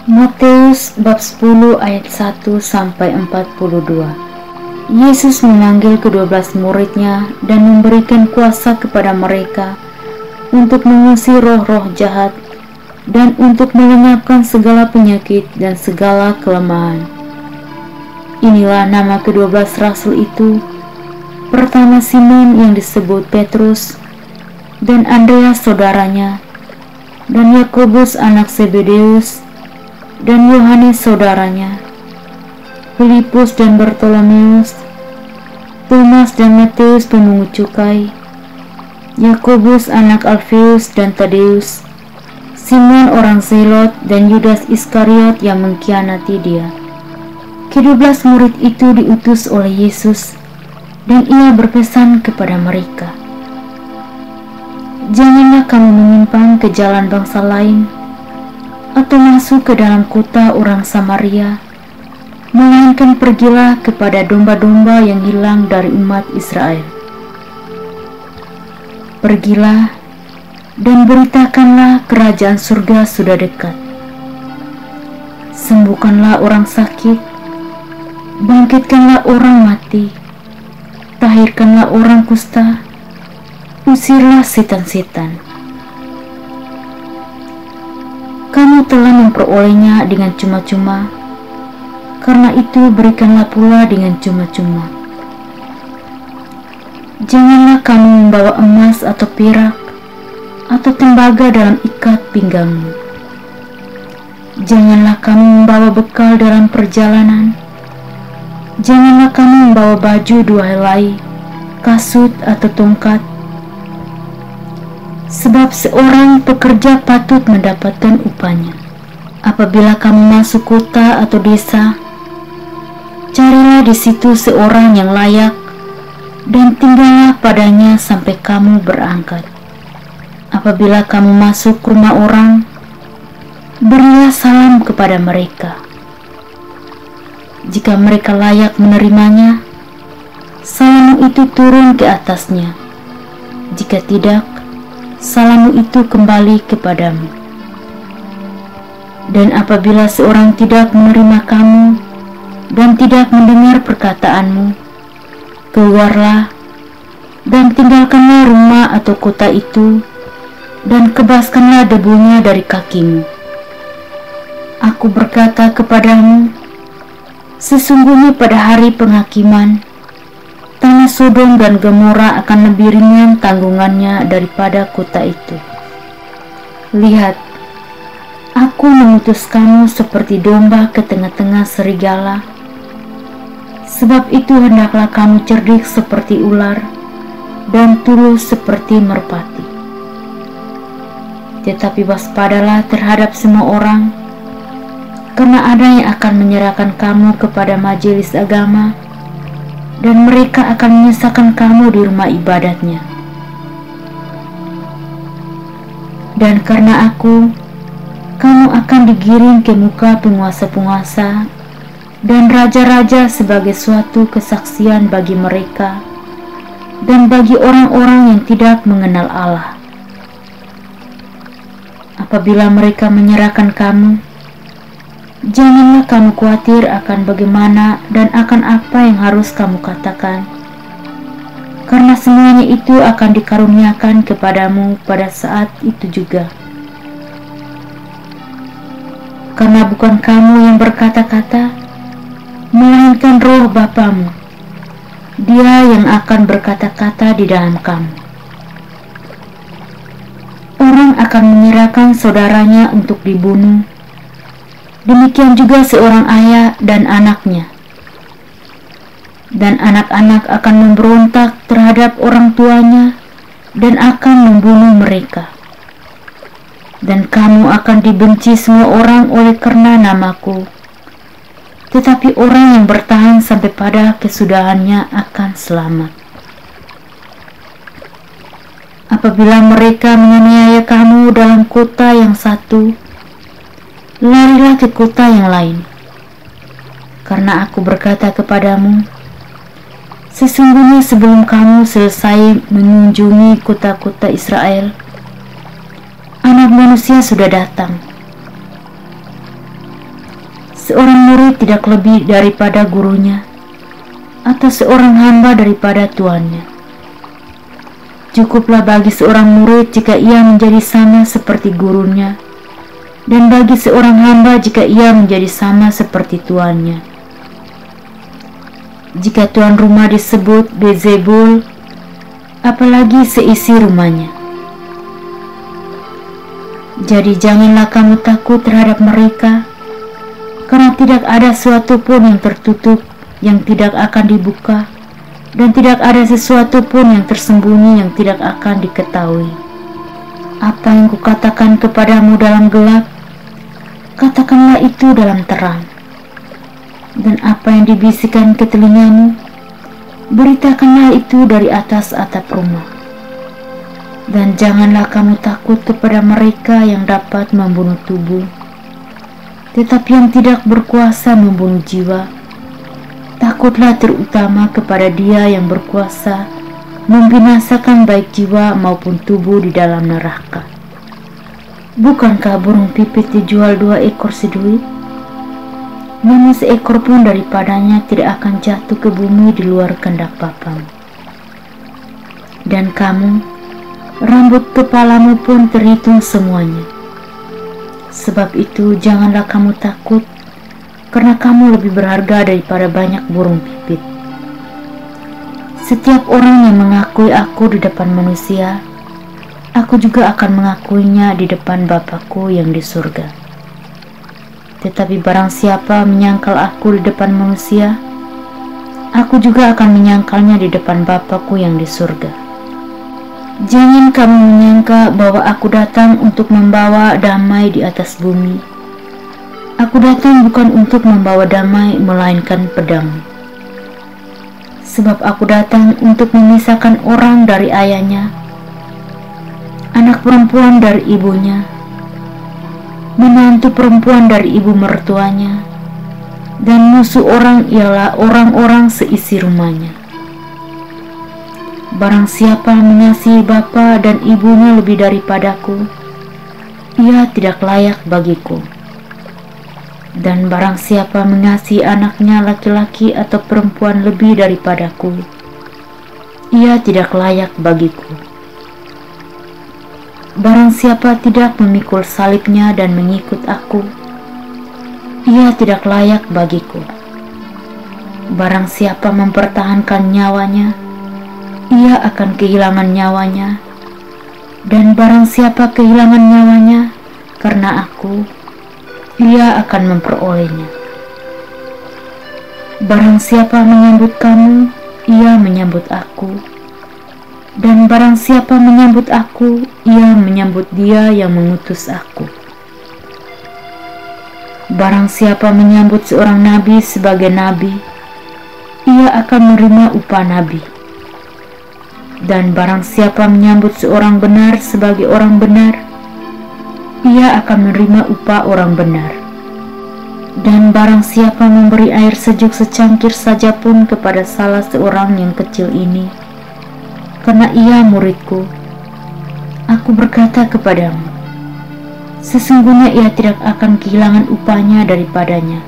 Matius bab 10 ayat 1 sampai 42. Yesus memanggil ke-12 muridnya dan memberikan kuasa kepada mereka untuk mengusir roh-roh jahat dan untuk melenyapkan segala penyakit dan segala kelemahan. Inilah nama ke-12 rasul itu. Pertama Simon yang disebut Petrus, dan Andreas saudaranya, dan Yakobus anak Zebedeus, dan Yohanes saudaranya, Filipus dan Bartolomeus, Thomas dan Matius pemungut cukai, Yakobus anak Alfeus dan Tadeus, Simon orang Zelot, dan Yudas Iskariot yang mengkhianati dia. Ke-12 murid itu diutus oleh Yesus, dan ia berpesan kepada mereka, "Janganlah kamu menyimpang ke jalan bangsa lain, atau masuk ke dalam kota orang Samaria, melainkan pergilah kepada domba-domba yang hilang dari umat Israel. Pergilah dan beritakanlah kerajaan surga sudah dekat. Sembuhkanlah orang sakit, bangkitkanlah orang mati, tahirkanlah orang kusta, usirlah setan-setan. Kamu telah memperolehnya dengan cuma-cuma, karena itu berikanlah pula dengan cuma-cuma. Janganlah kamu membawa emas atau perak atau tembaga dalam ikat pinggangmu. Janganlah kamu membawa bekal dalam perjalanan. Janganlah kamu membawa baju dua helai, kasut atau tongkat. Sebab seorang pekerja patut mendapatkan upahnya. Apabila kamu masuk kota atau desa, carilah di situ seorang yang layak dan tinggallah padanya sampai kamu berangkat. Apabila kamu masuk ke rumah orang, berilah salam kepada mereka. Jika mereka layak menerimanya, salammu itu turun ke atasnya. Jika tidak, salammu itu kembali kepadamu. Dan apabila seorang tidak menerima kamu dan tidak mendengar perkataanmu, keluarlah dan tinggalkanlah rumah atau kota itu, dan kebaskanlah debunya dari kakimu. Aku berkata kepadamu, sesungguhnya pada hari penghakiman, tanah Sodom dan Gomora akan lebih ringan tanggungannya daripada kota itu. Lihat, aku mengutus kamu seperti domba ke tengah-tengah serigala. Sebab itu hendaklah kamu cerdik seperti ular dan tulus seperti merpati. Tetapi waspadalah terhadap semua orang, karena ada yang akan menyerahkan kamu kepada majelis agama, dan mereka akan menyesatkan kamu di rumah ibadatnya. Dan karena aku, kamu akan digiring ke muka penguasa-penguasa dan raja-raja sebagai suatu kesaksian bagi mereka dan bagi orang-orang yang tidak mengenal Allah. Apabila mereka menyerahkan kamu, janganlah kamu khawatir akan bagaimana dan akan apa yang harus kamu katakan, karena semuanya itu akan dikaruniakan kepadamu pada saat itu juga. Karena bukan kamu yang berkata-kata, melainkan Roh Bapamu, Dia yang akan berkata-kata di dalam kamu. Orang akan menyerahkan saudaranya untuk dibunuh, demikian juga seorang ayah dan anaknya. Dan anak-anak akan memberontak terhadap orang tuanya dan akan membunuh mereka. Dan kamu akan dibenci semua orang oleh karena namaku. Tetapi orang yang bertahan sampai pada kesudahannya akan selamat. Apabila mereka menganiaya kamu dalam kota yang satu, larilah ke kota yang lain. Karena aku berkata kepadamu, sesungguhnya sebelum kamu selesai mengunjungi kota-kota Israel, Anak Manusia sudah datang. seorang murid tidak lebih daripada gurunya, atau seorang hamba daripada tuannya. Cukuplah bagi seorang murid jika ia menjadi sama seperti gurunya, dan bagi seorang hamba jika ia menjadi sama seperti tuannya. Jika tuan rumah disebut Beelzebul, apalagi seisi rumahnya. Jadi janganlah kamu takut terhadap mereka, karena tidak ada sesuatu pun yang tertutup yang tidak akan dibuka, dan tidak ada sesuatu pun yang tersembunyi yang tidak akan diketahui. Apa yang kukatakan kepadamu dalam gelap, katakanlah itu dalam terang. Dan apa yang dibisikkan ke telingamu, beritakanlah itu dari atas atap rumah. Dan janganlah kamu takut kepada mereka yang dapat membunuh tubuh, tetapi yang tidak berkuasa membunuh jiwa. Takutlah terutama kepada Dia yang berkuasa membinasakan baik jiwa maupun tubuh di dalam neraka. Bukankah burung pipit dijual 2 ekor seduit? Namun seekor pun daripadanya tidak akan jatuh ke bumi di luar kehendak Bapamu. Dan kamu, rambut kepalamu pun terhitung semuanya. Sebab itu janganlah kamu takut, karena kamu lebih berharga daripada banyak burung pipit. Setiap orang yang mengakui aku di depan manusia, aku juga akan mengakuinya di depan Bapa-Ku yang di surga. Tetapi barang siapa menyangkal aku di depan manusia, aku juga akan menyangkalnya di depan Bapa-Ku yang di surga. Jangan kamu menyangka bahwa aku datang untuk membawa damai di atas bumi. Aku datang bukan untuk membawa damai, melainkan pedang. Sebab aku datang untuk memisahkan orang dari ayahnya, anak perempuan dari ibunya, menantu perempuan dari ibu mertuanya, dan musuh orang ialah orang-orang seisi rumahnya. Barang siapa mengasihi bapa dan ibunya lebih daripadaku, ia tidak layak bagiku. Dan barang siapa mengasihi anaknya laki-laki atau perempuan lebih daripadaku, ia tidak layak bagiku. Barang siapa tidak memikul salibnya dan mengikut aku, ia tidak layak bagiku. Barang siapa mempertahankan nyawanya, ia akan kehilangan nyawanya. Dan barang siapa kehilangan nyawanya karena aku, ia akan memperolehnya. Barang siapa menyambut kamu, ia menyambut aku. Dan barang siapa menyambut aku, ia menyambut Dia yang mengutus aku. Barang siapa menyambut seorang nabi sebagai nabi, ia akan menerima upah nabi. Dan barang siapa menyambut seorang benar sebagai orang benar, ia akan menerima upah orang benar. Dan barang siapa memberi air sejuk secangkir saja pun kepada salah seorang yang kecil ini, karena ia muridku, aku berkata kepadamu, sesungguhnya ia tidak akan kehilangan upahnya daripadanya.